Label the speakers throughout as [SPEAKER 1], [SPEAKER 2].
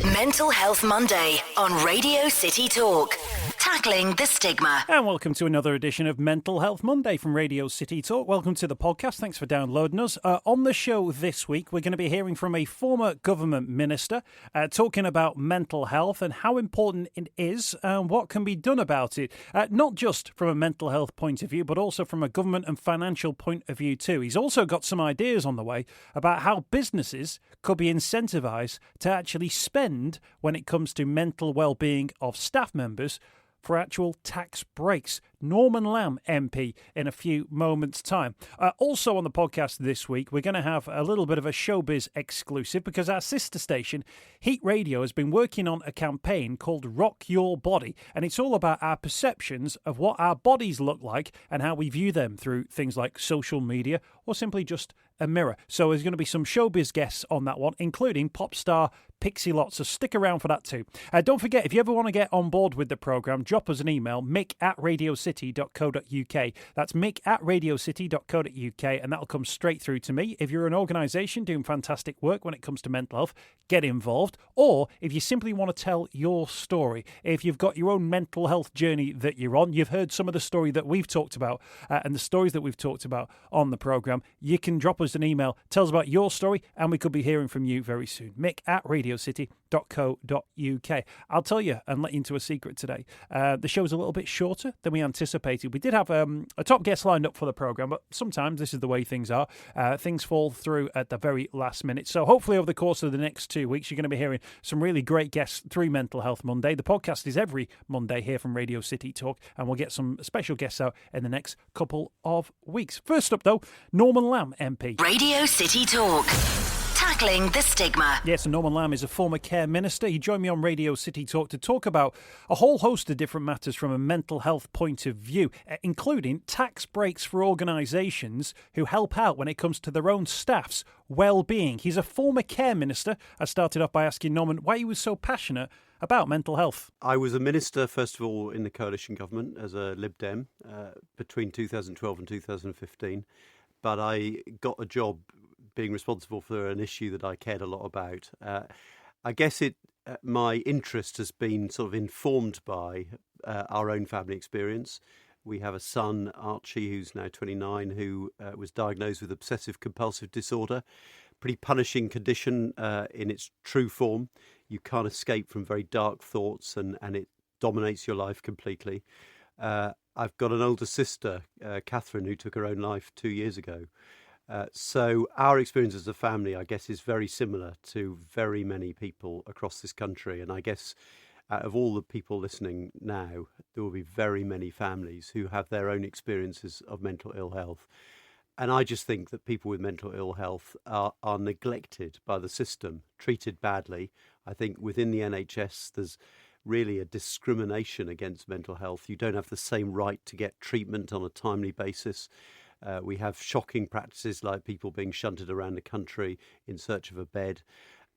[SPEAKER 1] Mental Health Monday on Radio City Talk. Tackling the stigma.
[SPEAKER 2] And welcome to another edition of Mental Health Monday from Radio City Talk. Welcome to the podcast. Thanks for downloading us. On the show this week, we're going to be hearing from a former government minister talking about mental health and how important it is and what can be done about it. Not just from a mental health point of view, but also from a government and financial point of view too. He's also got some ideas on the way about how businesses could be incentivised to actually spend when it comes to mental well-being of staff members for actual tax breaks. Norman Lamb MP in a few moments' time. Also on the podcast this week, we're going to have a little bit of a showbiz exclusive because our sister station, Heat Radio, has been working on a campaign called Rock Your Body, and it's all about our perceptions of what our bodies look like and how we view them through things like social media or simply just a mirror. So there's going to be some showbiz guests on that one, including pop star Pixie Lott, so stick around for that too. Don't forget, if you ever want to get on board with the programme, drop us an email, mick@radiocity.co.uk. That's mick@radiocity.co.uk, and that'll come straight through to me. If you're an organisation doing fantastic work when it comes to mental health, get involved. Or if you simply want to tell your story, if you've got your own mental health journey that you're on, you've heard some of the story that we've talked about and the stories that we've talked about on the programme, you can drop us an email, tell us about your story, and we could be hearing from you very soon. mick@radiocity.co.uk. I'll tell you and let you into a secret today. The show's a little bit shorter than we anticipated. We did have a top guest lined up for the programme, but sometimes this is the way things are. Things fall through at the very last minute. So hopefully over the course of the next 2 weeks, you're going to be hearing some really great guests through Mental Health Monday. The podcast is every Monday here from Radio City Talk, and we'll get some special guests out in the next couple of weeks. First up, though, Norman Lamb MP.
[SPEAKER 1] Radio City Talk. Tackling the stigma.
[SPEAKER 2] Yes, and Norman Lamb is a former care minister. He joined me on Radio City Talk to talk about a whole host of different matters from a mental health point of view, including tax breaks for organisations who help out when it comes to their own staff's well-being. He's a former care minister. I started off by asking Norman why he was so passionate about mental health.
[SPEAKER 3] I was a minister, first of all, in the coalition government as a Lib Dem between 2012 and 2015, but I got a job being responsible for an issue that I cared a lot about. I guess my interest has been sort of informed by our own family experience. We have a son, Archie, who's now 29, who was diagnosed with obsessive compulsive disorder. Pretty punishing condition in its true form. You can't escape from very dark thoughts and it dominates your life completely. I've got an older sister, Catherine, who took her own life 2 years ago. So our experience as a family, I guess, is very similar to very many people across this country. And I guess out of all the people listening now, there will be very many families who have their own experiences of mental ill health. And I just think that people with mental ill health are neglected by the system, treated badly. I think within the NHS, there's really a discrimination against mental health. You don't have the same right to get treatment on a timely basis. We have shocking practices like people being shunted around the country in search of a bed.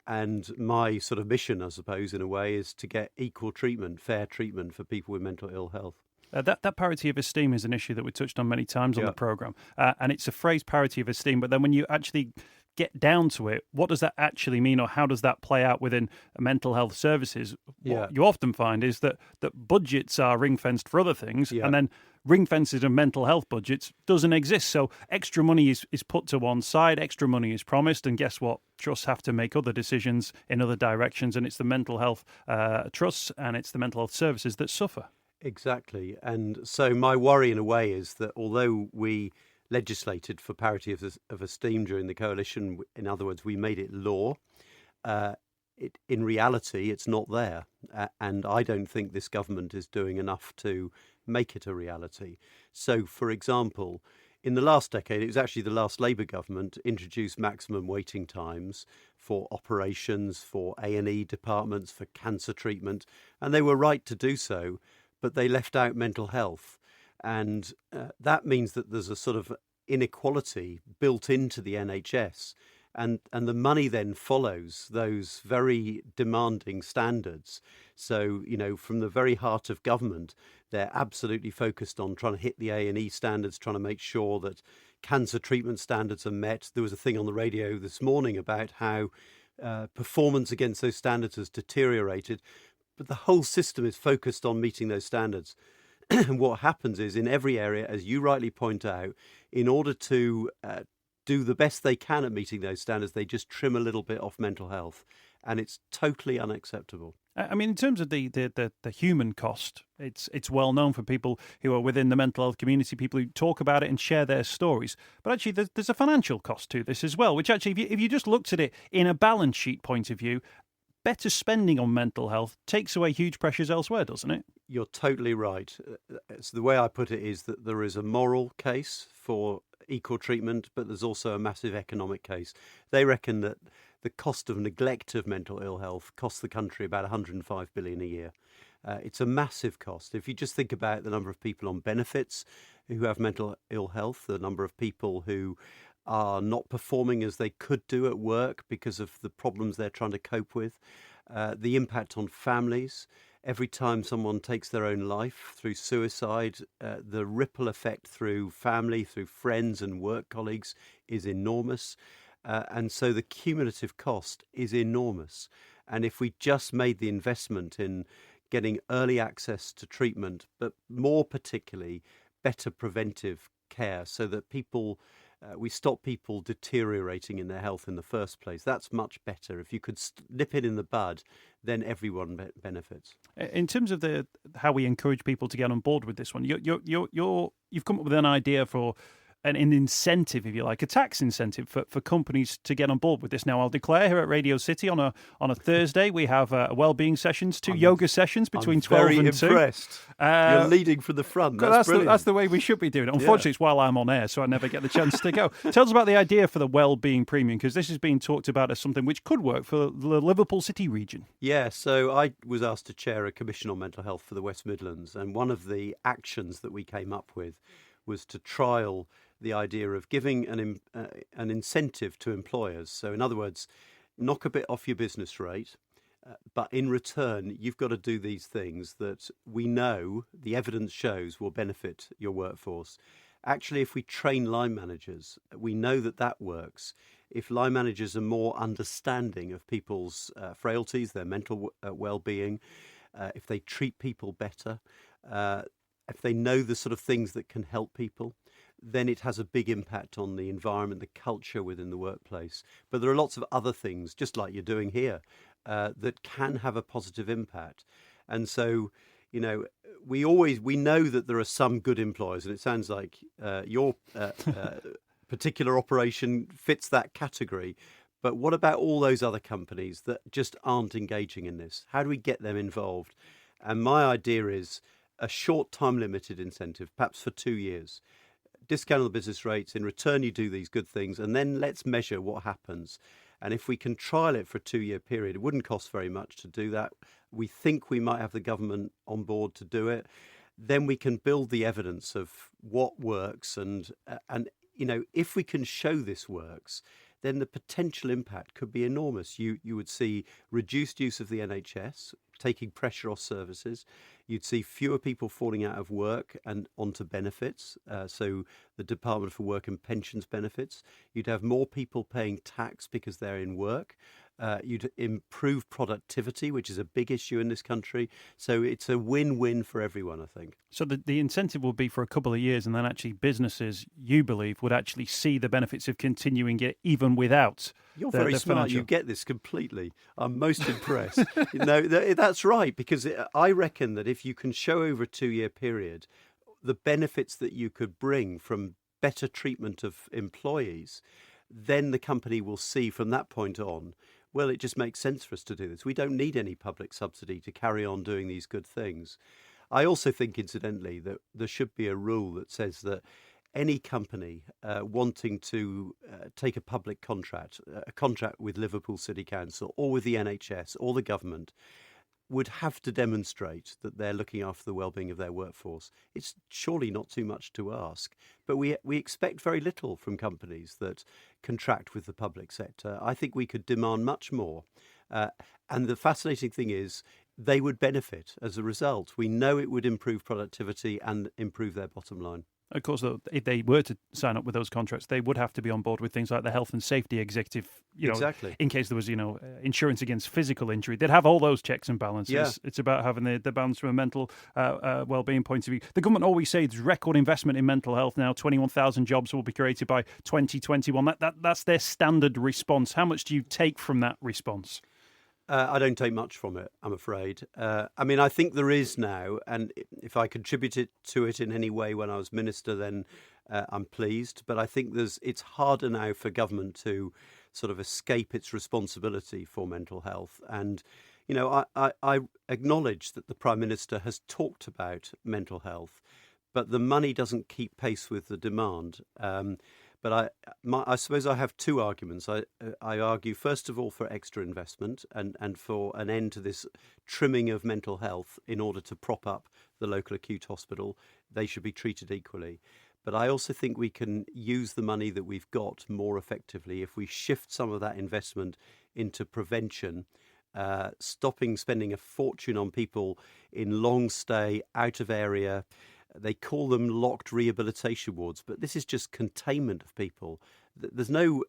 [SPEAKER 3] And my sort of mission, I suppose, in a way, is to get equal treatment, fair treatment for people with mental ill health.
[SPEAKER 2] That parity of esteem is an issue that we touched on many times on the programme. And it's a phrase, parity of esteem, but then when you actually get down to it, what does that actually mean, or how does that play out within mental health services? What you often find is that budgets are ring-fenced for other things, and then ring-fences of mental health budgets doesn't exist. So extra money is put to one side, extra money is promised, and guess what? Trusts have to make other decisions in other directions, and it's the mental health trusts and it's the mental health services that suffer.
[SPEAKER 3] Exactly. And so my worry in a way is that although we legislated for parity of esteem during the coalition, in other words, we made it law, in reality, it's not there. And I don't think this government is doing enough to make it a reality. So, for example, in the last decade, it was actually the last Labour government introduced maximum waiting times for operations, for A&E departments, for cancer treatment, and they were right to do so, but they left out mental health. And that means that there's a sort of inequality built into the NHS. And the money then follows those very demanding standards. So, from the very heart of government, they're absolutely focused on trying to hit the A&E standards, trying to make sure that cancer treatment standards are met. There was a thing on the radio this morning about how performance against those standards has deteriorated, but the whole system is focused on meeting those standards. And what happens is, in every area, as you rightly point out, in order to do the best they can at meeting those standards, they just trim a little bit off mental health, and it's totally unacceptable.
[SPEAKER 2] I mean, in terms of the human cost, it's well known for people who are within the mental health community, people who talk about it and share their stories. But actually, there's a financial cost to this as well, which actually, if you just looked at it in a balance sheet point of view, better spending on mental health takes away huge pressures elsewhere, doesn't it?
[SPEAKER 3] You're totally right. So the way I put it is that there is a moral case for equal treatment, but there's also a massive economic case. They reckon that the cost of neglect of mental ill health costs the country about 105 billion a year. It's a massive cost. If you just think about the number of people on benefits who have mental ill health, the number of people who are not performing as they could do at work because of the problems they're trying to cope with, the impact on families. Every time someone takes their own life through suicide, the ripple effect through family, through friends and work colleagues is enormous. And so the cumulative cost is enormous. And if we just made the investment in getting early access to treatment, but more particularly better preventive care so that we stop people deteriorating in their health in the first place, that's much better. If you could nip it in the bud, then everyone benefits.
[SPEAKER 2] In terms of how we encourage people to get on board with this one, you've come up with an idea for an incentive, if you like, a tax incentive for companies to get on board with this. Now, I'll declare here at Radio City on a Thursday, we have wellbeing sessions, yoga sessions between 12 and 2.
[SPEAKER 3] I'm very impressed. You're leading from the front. That's brilliant.
[SPEAKER 2] That's the way we should be doing it. Unfortunately, it's while I'm on air, so I never get the chance to go. Tell us about the idea for the wellbeing premium, because this is being talked about as something which could work for the Liverpool City region.
[SPEAKER 3] Yeah, so I was asked to chair a commission on mental health for the West Midlands, and one of the actions that we came up with was to trial the idea of giving an incentive to employers. So in other words, knock a bit off your business rate, but in return, you've got to do these things that we know, the evidence shows, will benefit your workforce. Actually, if we train line managers, we know that works. If line managers are more understanding of people's frailties, their mental well-being, if they treat people better, if they know the sort of things that can help people, then it has a big impact on the environment, the culture within the workplace. But there are lots of other things, just like you're doing here, that can have a positive impact. And so, we know that there are some good employers, and it sounds like your particular operation fits that category. But what about all those other companies that just aren't engaging in this? How do we get them involved? And my idea is a short time limited incentive, perhaps for 2 years. Discount on the business rates. In return, you do these good things, and then let's measure what happens. And if we can trial it for a 2-year period, it wouldn't cost very much to do that. We think we might have the government on board to do it. Then we can build the evidence of what works, and if we can show this works, then the potential impact could be enormous. You would see reduced use of the NHS, taking pressure off services. You'd see fewer people falling out of work and onto benefits, so the Department for Work and Pensions benefits. You'd have more people paying tax because they're in work. You'd improve productivity, which is a big issue in this country. So it's a win-win for everyone, I think.
[SPEAKER 2] So the incentive will be for a couple of years, and then actually businesses, you believe, would actually see the benefits of continuing it even without.
[SPEAKER 3] You're very smart. Financial. You get this completely. I'm most impressed. That's right, because I reckon that if you can show over a 2-year period the benefits that you could bring from better treatment of employees, then the company will see from that point on, well, it just makes sense for us to do this. We don't need any public subsidy to carry on doing these good things. I also think, incidentally, that there should be a rule that says that any company wanting to take a public contract, a contract with Liverpool City Council or with the NHS or the government, would have to demonstrate that they're looking after the well-being of their workforce. It's surely not too much to ask, but we expect very little from companies that contract with the public sector. I think we could demand much more. And the fascinating thing is they would benefit as a result. We know it would improve productivity and improve their bottom line.
[SPEAKER 2] Of course, though, if they were to sign up with those contracts, they would have to be on board with things like the health and safety executive,
[SPEAKER 3] Exactly.
[SPEAKER 2] in case there was, insurance against physical injury. They'd have all those checks and balances.
[SPEAKER 3] Yeah.
[SPEAKER 2] It's about having the balance from a mental well-being point of view. The government always say there's record investment in mental health now. 21,000 jobs will be created by 2021. That's their standard response. How much do you take from that response?
[SPEAKER 3] I don't take much from it, I'm afraid. I think there is now, and if I contributed to it in any way when I was minister, then I'm pleased. But I think it's harder now for government to sort of escape its responsibility for mental health. And, I acknowledge that the Prime Minister has talked about mental health, but the money doesn't keep pace with the demand. But I suppose I have two arguments. I argue, first of all, for extra investment and for an end to this trimming of mental health in order to prop up the local acute hospital. They should be treated equally. But I also think we can use the money that we've got more effectively if we shift some of that investment into prevention, stopping spending a fortune on people in long stay, out of area. They call them locked rehabilitation wards, but this is just containment of people. There's no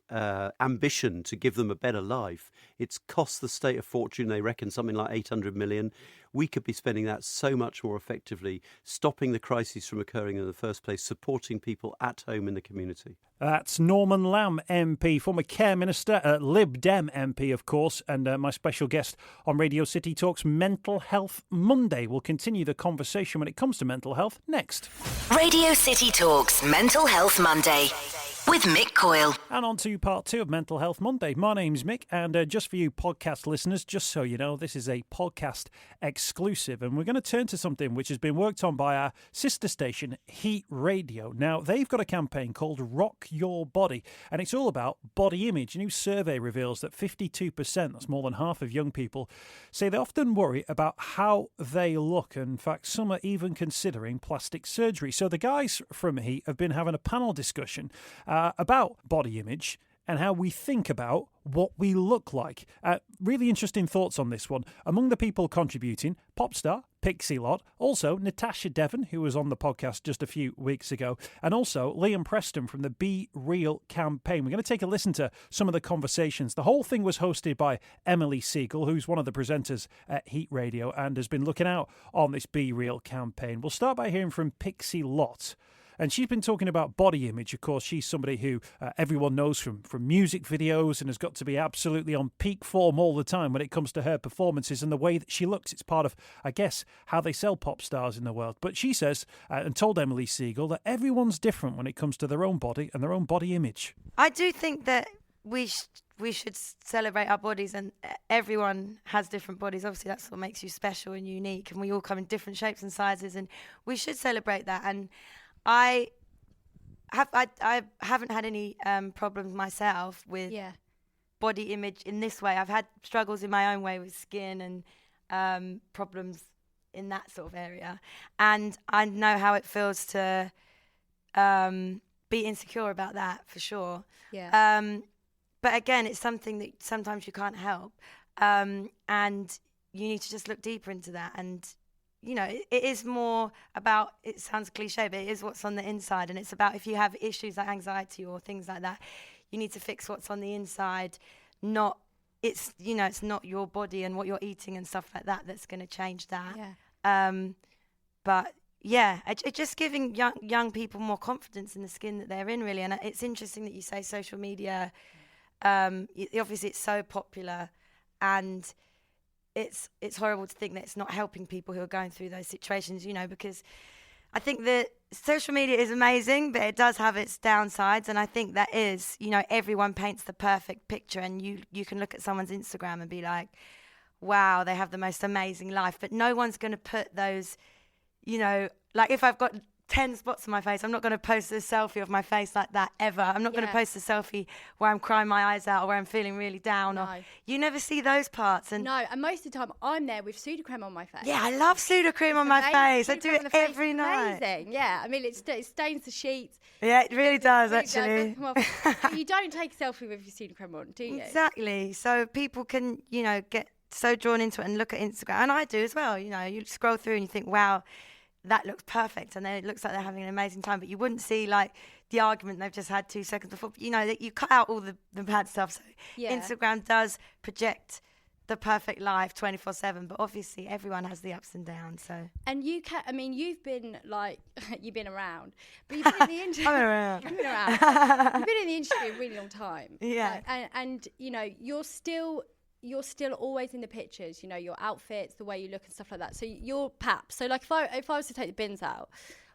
[SPEAKER 3] ambition to give them a better life. It's cost the state a fortune. They reckon something like 800 million. We could be spending that so much more effectively, stopping the crises from occurring in the first place, supporting people at home in the community.
[SPEAKER 2] That's Norman Lamb MP, former Care Minister, Lib Dem MP, of course, and my special guest on Radio City Talk's Mental Health Monday. We'll continue the conversation when it comes to mental health next.
[SPEAKER 1] Radio City Talk's Mental Health Monday with Mick Coyle.
[SPEAKER 2] And on to part 2 of Mental Health Monday. My name's Mick, and just for you podcast listeners, just so you know, this is a podcast exclusive, and we're going to turn to something which has been worked on by our sister station, Heat Radio. Now, they've got a campaign called Rock Your Body, and it's all about body image. A new survey reveals that 52%, that's more than half of young people, say they often worry about how they look. In fact, some are even considering plastic surgery. So the guys from Heat have been having a panel discussion about body image and how we think about what we look like. Really interesting thoughts on this one. Among the people contributing, pop star Pixie Lott, also Natasha Devon, who was on the podcast just a few weeks ago, and also Liam Preston from the Be Real campaign. We're going to take a listen to some of the conversations. The whole thing was hosted by Emily Siegel, who's one of the presenters at Heat Radio and has been looking out on this Be Real campaign. We'll start by hearing from Pixie Lott. And she's been talking about body image. Of course, she's somebody who everyone knows from music videos and has got to be absolutely on peak form all the time when it comes to her performances and the way that she looks. It's part of, I guess, how they sell pop stars in the world. But she says, and told Emily Siegel, that everyone's different when it comes to their own body and their own body image.
[SPEAKER 4] I do think that we should celebrate our bodies, and everyone has different bodies. Obviously, that's what makes you special and unique, and we all come in different shapes and sizes, and we should celebrate that. And I haven't had any problems myself with body image in this way. I've had struggles in my own way with skin and problems in that sort of area. And I know how it feels to be insecure about that, for sure.
[SPEAKER 5] Yeah.
[SPEAKER 4] But again, it's something that sometimes you can't help. And you need to just look deeper into that. And it is more about, it sounds cliche, but it is what's on the inside. And it's about if you have issues like anxiety or things like that, you need to fix what's on the inside. It's not your body and what you're eating and stuff like that that's going to change that.
[SPEAKER 5] Yeah.
[SPEAKER 4] But yeah, it's just giving young people more confidence in the skin that they're in, really. And it's interesting that you say social media. Obviously, it's so popular, and it's horrible to think that it's not helping people who are going through those situations, because I think that social media is amazing, but it does have its downsides. And I think that is, everyone paints the perfect picture, and you can look at someone's Instagram and be like, wow, they have the most amazing life. But no one's going to put those, like if I've got 10 spots on my face, I'm not going to post a selfie of my face like that ever. I'm not going to post a selfie where I'm crying my eyes out or where I'm feeling really down. Or you never see those parts. And
[SPEAKER 5] and most of the time I'm there with Sudocreme on my face.
[SPEAKER 4] Yeah, I love Sudocreme on my face. I do it every night.
[SPEAKER 5] Amazing. Yeah, I mean it stains the sheets.
[SPEAKER 4] Yeah, it really does actually.
[SPEAKER 5] You don't take a selfie with your Sudocreme on, do you?
[SPEAKER 4] Exactly. So people can, get so drawn into it and look at Instagram, and I do as well. You scroll through and you think, wow, that looks perfect, and then it looks like they're having an amazing time, but you wouldn't see like the argument they've just had 2 seconds before. You know, that you cut out all the bad stuff. So Instagram does project the perfect life 24/7, but obviously everyone has the ups and downs. So,
[SPEAKER 5] and you've been like you've been around, but you've been in the industry. You've been around. You've been in the industry a really long time.
[SPEAKER 4] Yeah,
[SPEAKER 5] and you know, you're still always in the pictures. You know, your outfits, the way you look, and stuff like that. So you're pap. So like, if I was to take the bins out.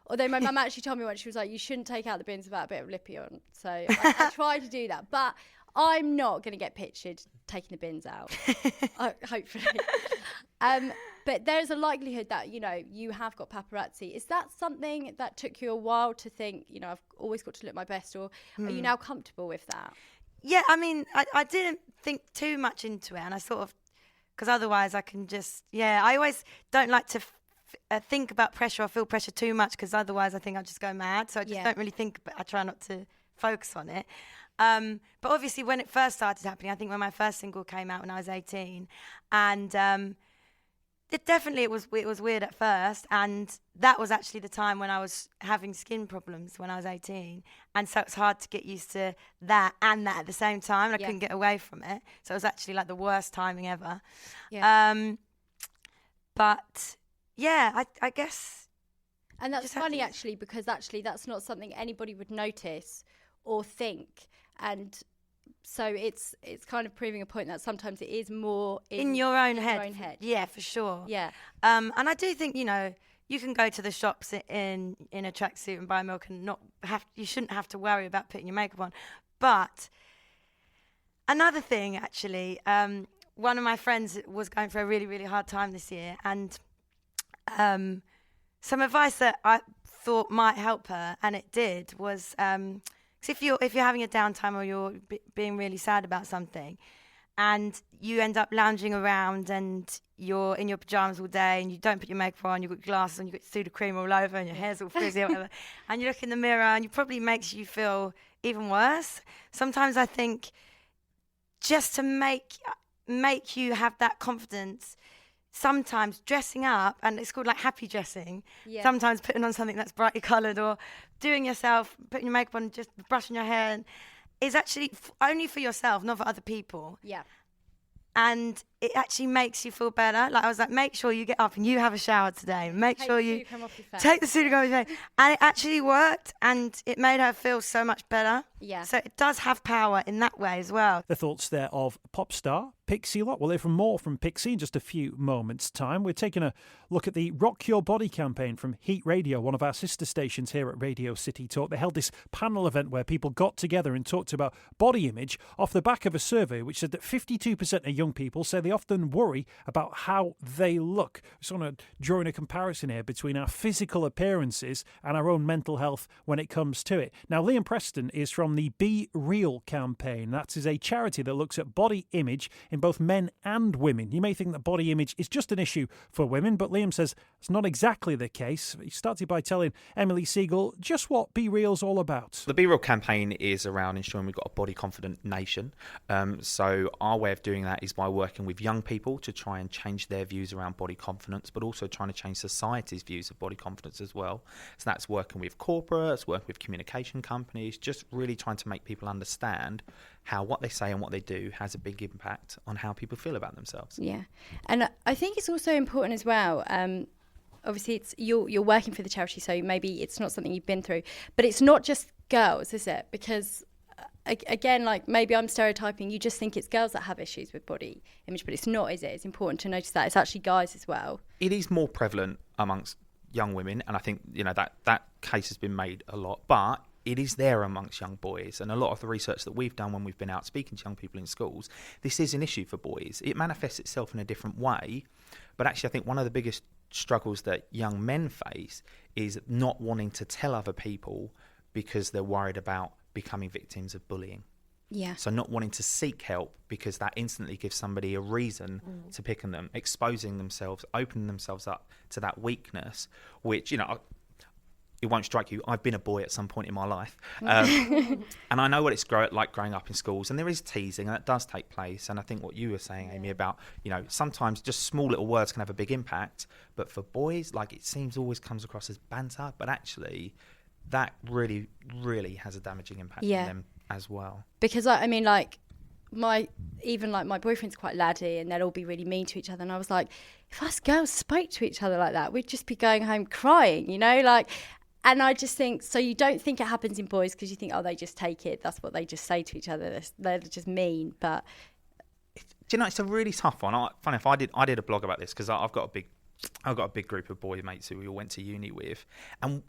[SPEAKER 5] Although my mum actually told me once, she was like, you shouldn't take out the bins without a bit of lippy on. So I try to do that. But I'm not going to get pictured taking the bins out, hopefully. But there's a likelihood that, you know, you have got paparazzi. Is that something that took you a while to think, you know, I've always got to look my best, or are you now comfortable with that?
[SPEAKER 4] Yeah, I mean, I didn't think too much into it, and I sort of, because otherwise I can just, I always don't like to think about pressure or feel pressure too much, because otherwise I think I'll just go mad. So I just don't really think, but I try not to focus on it. But obviously when it first started happening, I think when my first single came out when I was 18, and it was weird at first, and that was actually the time when I was having skin problems when I was 18, and so it's hard to get used to that and that at the same time, and I couldn't get away from it. So it was actually like the worst timing ever. But yeah, I guess.
[SPEAKER 5] And that's funny actually, because actually that's not something anybody would notice or think, and so it's kind of proving a point that sometimes it is more in
[SPEAKER 4] your own head. Yeah, for sure.
[SPEAKER 5] Yeah.
[SPEAKER 4] And I do think, you know, you can go to the shops in a tracksuit and buy milk and you shouldn't have to worry about putting your makeup on. But another thing, actually, one of my friends was going through a really, really hard time this year, and some advice that I thought might help her, and it did, was because if you're having a downtime or you're being really sad about something, and you end up lounging around and you're in your pajamas all day and you don't put your makeup on, you've got glasses on, you've got Sudocrem all over and your hair's all frizzy or whatever, and you look in the mirror and it probably makes you feel even worse. Sometimes I think just to make you have that confidence, sometimes dressing up, and it's called like happy dressing, sometimes putting on something that's brightly coloured, or doing yourself, putting your makeup on, just brushing your hair, and is actually only for yourself, not for other people. Yeah. And it actually makes you feel better. Like I was like, make sure you get up and you have a shower today. Make sure you take the Sudocrem off your face. And it actually worked, and it made her feel so much better. Yeah. So it does have power in that way as well.
[SPEAKER 2] The thoughts there of pop star Pixie Lott. We'll hear from more from Pixie in just a few moments' time. We're taking a look at the Rock Your Body campaign from Heat Radio, one of our sister stations here at Radio City Talk. They held this panel event where people got together and talked about body image off the back of a survey which said that 52% of young people say they often worry about how they look. I just want to draw in a comparison here between our physical appearances and our own mental health when it comes to it. Now, Liam Preston is from the Be Real campaign. That is a charity that looks at body image in both men and women. You may think that body image is just an issue for women, but Liam says it's not exactly the case. He started by telling Emily Siegel just what Be Real's all about.
[SPEAKER 6] The Be Real campaign is around ensuring we've got a body confident nation. So our way of doing that is by working with young people to try and change their views around body confidence, but also trying to change society's views of body confidence as well. So that's working with corporates, working with communication companies, just really trying to make people understand how what they say and what they do has a big impact on how people feel about themselves.
[SPEAKER 5] Yeah. And I think it's also important as well, obviously it's you're working for the charity, so maybe it's not something you've been through, but it's not just girls, is it? Because again, like maybe I'm stereotyping, you just think it's girls that have issues with body image, but it's not, is it? It's important to notice that it's actually guys as well. It
[SPEAKER 6] is more prevalent amongst young women, and I think, you know, that case has been made a lot, but it is there amongst young boys, and a lot of the research that we've done when we've been out speaking to young people in schools, this is an issue for boys. It manifests itself in a different way, but actually I think one of the biggest struggles that young men face is not wanting to tell other people because they're worried about becoming victims of bullying. Yeah. So not wanting to seek help because that instantly gives somebody a reason to pick on them, exposing themselves, opening themselves up to that weakness, which, you know, it won't strike you. I've been a boy at some point in my life. And I know what it's like growing up in schools. And there is teasing, and that does take place. And I think what you were saying, Amy, about, sometimes just small little words can have a big impact. But for boys, it seems always comes across as banter. But actually, that really, really has a damaging impact on them as well.
[SPEAKER 5] Because, my boyfriend's quite laddie, and they'll all be really mean to each other. And I was like, if us girls spoke to each other like that, we'd just be going home crying, And I just think, so you don't think it happens in boys because you think, they just take it. That's what they just say to each other. They're just mean. But
[SPEAKER 6] do you know, it's a really tough one. Funny enough, I did a blog about this because I've got a big group of boy mates who we all went to uni with, and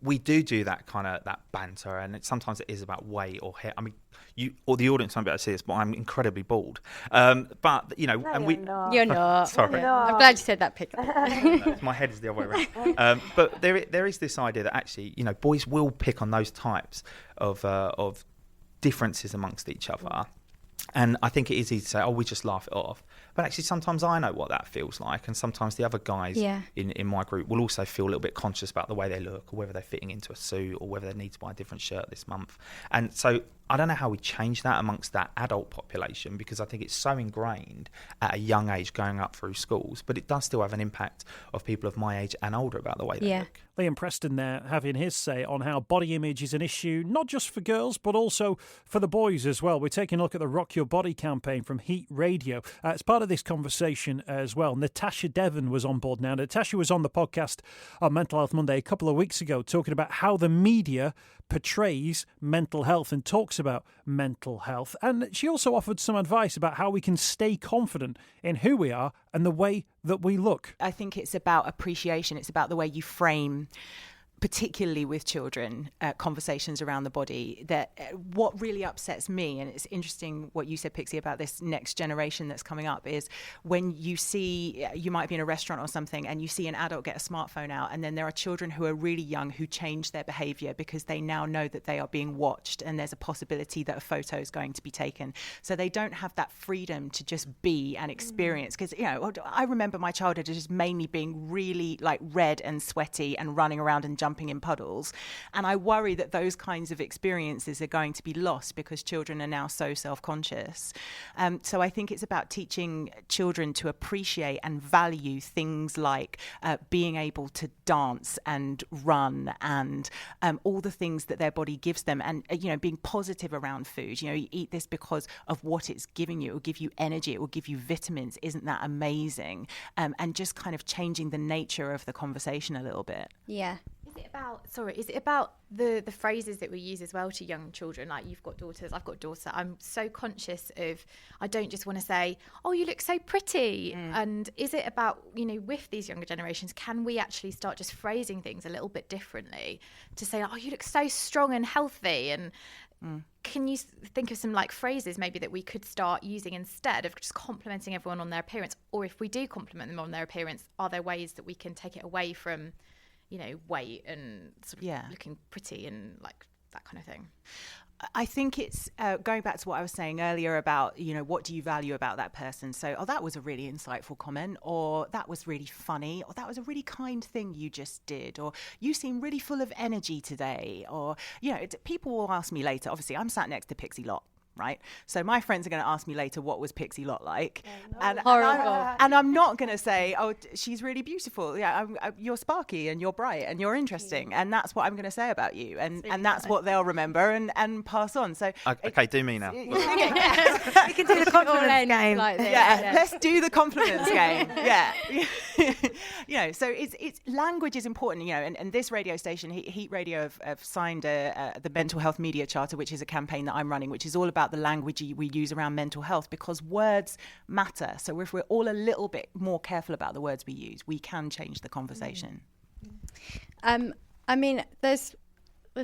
[SPEAKER 6] we do that kind of that banter, and sometimes it is about weight or hair. I mean, you or the audience won't be able to see this, but I'm incredibly bald. But
[SPEAKER 5] you're not.
[SPEAKER 6] Sorry,
[SPEAKER 5] I'm glad you said that, Pick.
[SPEAKER 6] My head is the other way around. But there is this idea that actually, boys will pick on those types of differences amongst each other. And I think it is easy to say, we just laugh it off. But actually, sometimes I know what that feels like. And sometimes the other guys in my group will also feel a little bit conscious about the way they look, or whether they're fitting into a suit, or whether they need to buy a different shirt this month. And so I don't know how we change that amongst that adult population, because I think it's so ingrained at a young age going up through schools. But it does still have an impact of people of my age and older about the way they look.
[SPEAKER 2] Liam Preston there having his say on how body image is an issue, not just for girls, but also for the boys as well. We're taking a look at the Rock Your Body campaign from Heat Radio. It's part of this conversation as well. Natasha Devon was on board now. Natasha was on the podcast on Mental Health Monday a couple of weeks ago talking about how the media portrays mental health and talks about mental health. And she also offered some advice about how we can stay confident in who we are and the way that we look.
[SPEAKER 7] I think it's about appreciation. It's about the way you frame, particularly with children, conversations around the body. That what really upsets me, and it's interesting what you said, Pixie, about this next generation that's coming up, is when you see, you might be in a restaurant or something, and you see an adult get a smartphone out, and then there are children who are really young who change their behaviour because they now know that they are being watched, and there's a possibility that a photo is going to be taken. So they don't have that freedom to just be and experience. Because, I remember my childhood as just mainly being really red and sweaty and running around and jumping in puddles, and I worry that those kinds of experiences are going to be lost because children are now so self-conscious. So I think it's about teaching children to appreciate and value things like being able to dance and run and all the things that their body gives them, and being positive around food. You eat this because of what it's giving you. It will give you energy, it will give you vitamins. Isn't that amazing? And just kind of changing the nature of the conversation a little bit.
[SPEAKER 5] Yeah.
[SPEAKER 8] Is it about the phrases that we use as well to young children? Like, you've got daughters, I've got a daughter. I'm so conscious of, I don't just want to say, oh, you look so pretty. And is it about, with these younger generations, can we actually start just phrasing things a little bit differently to say, oh, you look so strong and healthy? And can you think of some phrases maybe that we could start using instead of just complimenting everyone on their appearance? Or if we do compliment them on their appearance, are there ways that we can take it away from weight and sort of looking pretty and that kind of thing?
[SPEAKER 7] I think it's going back to what I was saying earlier about, what do you value about that person? So, that was a really insightful comment, or that was really funny, or that was a really kind thing you just did, or you seem really full of energy today, or, people will ask me later. Obviously, I'm sat next to Pixie Lot. Right, so my friends are going to ask me later, what was Pixie Lot like? And I'm not going to say, oh, she's really beautiful. Yeah, you're sparky and you're bright and you're interesting, and that's what I'm going to say about you, and that's what they'll remember and pass on. So
[SPEAKER 6] okay, do me now.
[SPEAKER 4] You can do the compliments game.
[SPEAKER 7] Let's do the compliments game. So it's language is important. And this radio station, Heat Radio, have signed the Mental Health Media Charter, which is a campaign that I'm running, which is all about the language we use around mental health, because words matter. So if we're all a little bit more careful about the words we use, we can change the conversation.
[SPEAKER 5] I mean, there's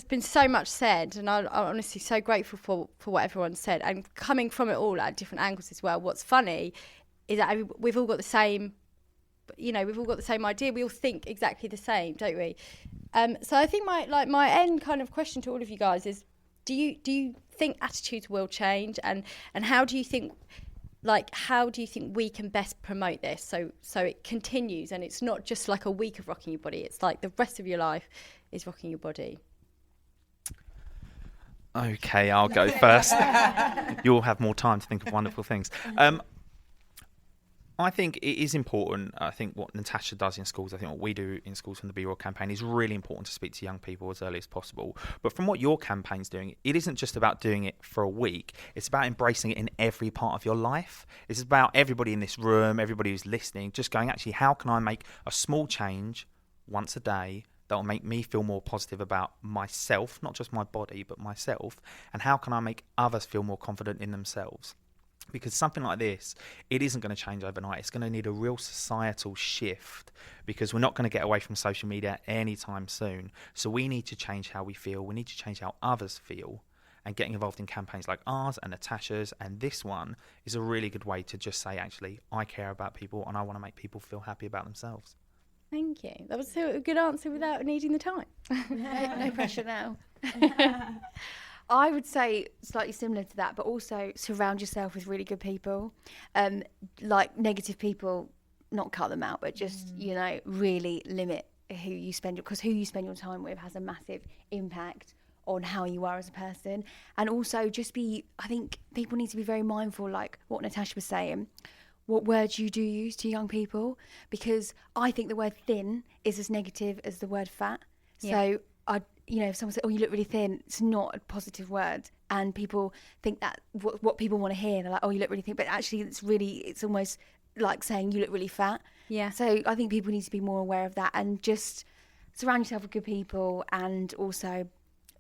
[SPEAKER 5] been so much said, and I'm honestly so grateful for what everyone said, and coming from it all at different angles as well. What's funny is that we've all got the same, we've all got the same idea. We all think exactly the same, don't we? So I think my end kind of question to all of you guys is, do you think attitudes will change, and how do you think we can best promote this so it continues, and it's not just like a week of rocking your body, it's like the rest of your life is rocking your body?
[SPEAKER 6] Okay, I'll go first. You'll have more time to think of wonderful things. I think it is important. I think what Natasha does in schools, I think what we do in schools from the Be Real campaign is really important to speak to young people as early as possible. But from what your campaign's doing, it isn't just about doing it for a week. It's about embracing it in every part of your life. It's about everybody in this room, everybody who's listening, just going, actually, how can I make a small change once a day that will make me feel more positive about myself, not just my body, but myself? And how can I make others feel more confident in themselves? Because something like this, it isn't going to change overnight. It's going to need a real societal shift, because we're not going to get away from social media anytime soon. So we need to change how we feel. We need to change how others feel. And getting involved in campaigns like ours and Natasha's and this one is a really good way to just say, actually, I care about people and I want to make people feel happy about themselves.
[SPEAKER 5] Thank you. That was a good answer without needing the time.
[SPEAKER 9] No pressure now. I would say slightly similar to that, but also surround yourself with really good people. Like negative people, not cut them out, but just, really limit who you spend your time with has a massive impact on how you are as a person. And also I think people need to be very mindful, like what Natasha was saying, what words you do use to young people, because I think the word thin is as negative as the word fat. So if someone says, "Oh, you look really thin," it's not a positive word, and people think that what people want to hear. They're like, "Oh, you look really thin," but actually, it's almost like saying you look really fat.
[SPEAKER 5] Yeah.
[SPEAKER 9] So I think people need to be more aware of that, and just surround yourself with good people, and also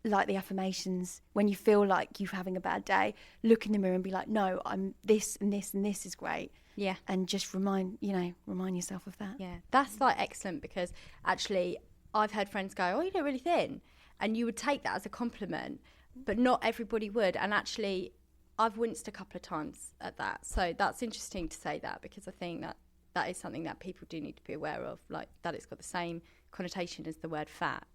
[SPEAKER 9] like the affirmations. When you feel like you're having a bad day, look in the mirror and be like, "No, I'm this and this and this is great."
[SPEAKER 5] Yeah.
[SPEAKER 9] And just remind yourself of that.
[SPEAKER 5] Yeah, that's like excellent, because actually I've heard friends go, "Oh, you look really thin," and you would take that as a compliment, but not everybody would. And actually, I've winced a couple of times at that. So that's interesting to say that, because I think that is something that people do need to be aware of, like that it's got the same connotation as the word fat,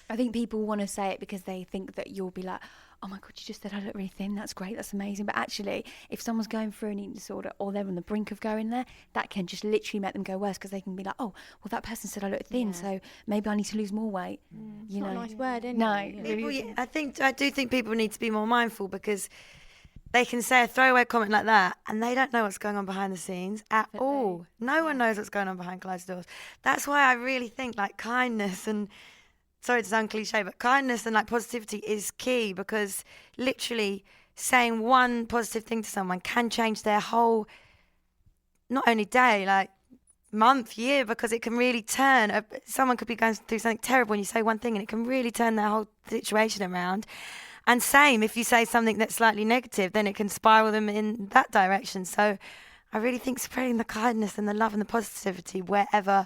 [SPEAKER 9] I think people want to say it because they think that you'll be like, "Oh my God, you just said I look really thin. That's great. That's amazing." But actually, if someone's going through an eating disorder or they're on the brink of going there, that can just literally make them go worse, because they can be like, "Oh, well, that person said I look thin, so maybe I need to lose more weight."
[SPEAKER 5] It's not a nice word, is
[SPEAKER 9] No.
[SPEAKER 5] it?
[SPEAKER 4] I do think people need to be more mindful, because they can say a throwaway comment like that and they don't know what's going on behind the scenes at all. No one knows what's going on behind closed doors. That's why I really think like kindness and, sorry to sound cliche, but kindness and like positivity is key, because literally saying one positive thing to someone can change their whole, not only day, like month, year, because it can really turn. Someone could be going through something terrible and you say one thing and it can really turn their whole situation around. And same, if you say something that's slightly negative, then it can spiral them in that direction. So I really think spreading the kindness and the love and the positivity wherever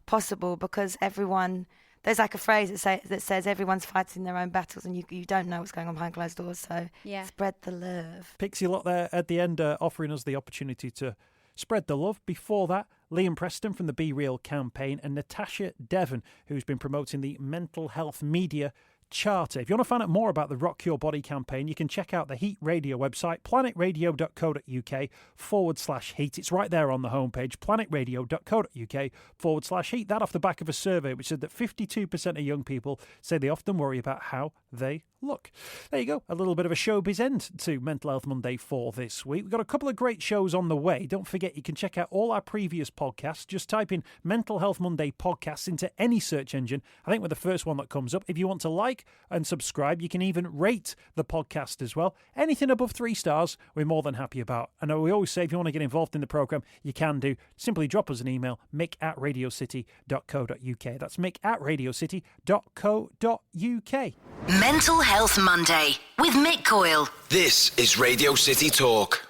[SPEAKER 4] possible, because everyone, there's like a phrase that says everyone's fighting their own battles, and you don't know what's going on behind closed doors. So spread the love.
[SPEAKER 2] Pixie Lot there at the end, offering us the opportunity to spread the love. Before that, Liam Preston from the Be Real campaign and Natasha Devon, who's been promoting the Mental Health Media Charter. If you want to find out more about the Rock Your Body campaign, you can check out the Heat Radio website, planetradio.co.uk/heat. It's right there on the homepage, planetradio.co.uk/heat. That off the back of a survey which said that 52% of young people say they often worry about how they look. There you go, a little bit of a showbiz end to Mental Health Monday for this week. We've got a couple of great shows on the way. Don't forget, you can check out all our previous podcasts. Just type in Mental Health Monday podcasts into any search engine. I think we're the first one that comes up. If you want to like and subscribe, you can even rate the podcast as well. Anything above 3 stars, we're more than happy about. I know we always say if you want to get involved in the programme, you can do. Simply drop us an email, mick@radiocity.co.uk. That's mick@radiocity.co.uk.
[SPEAKER 1] Mental Health Monday with Mick Coyle.
[SPEAKER 10] This is Radio City Talk.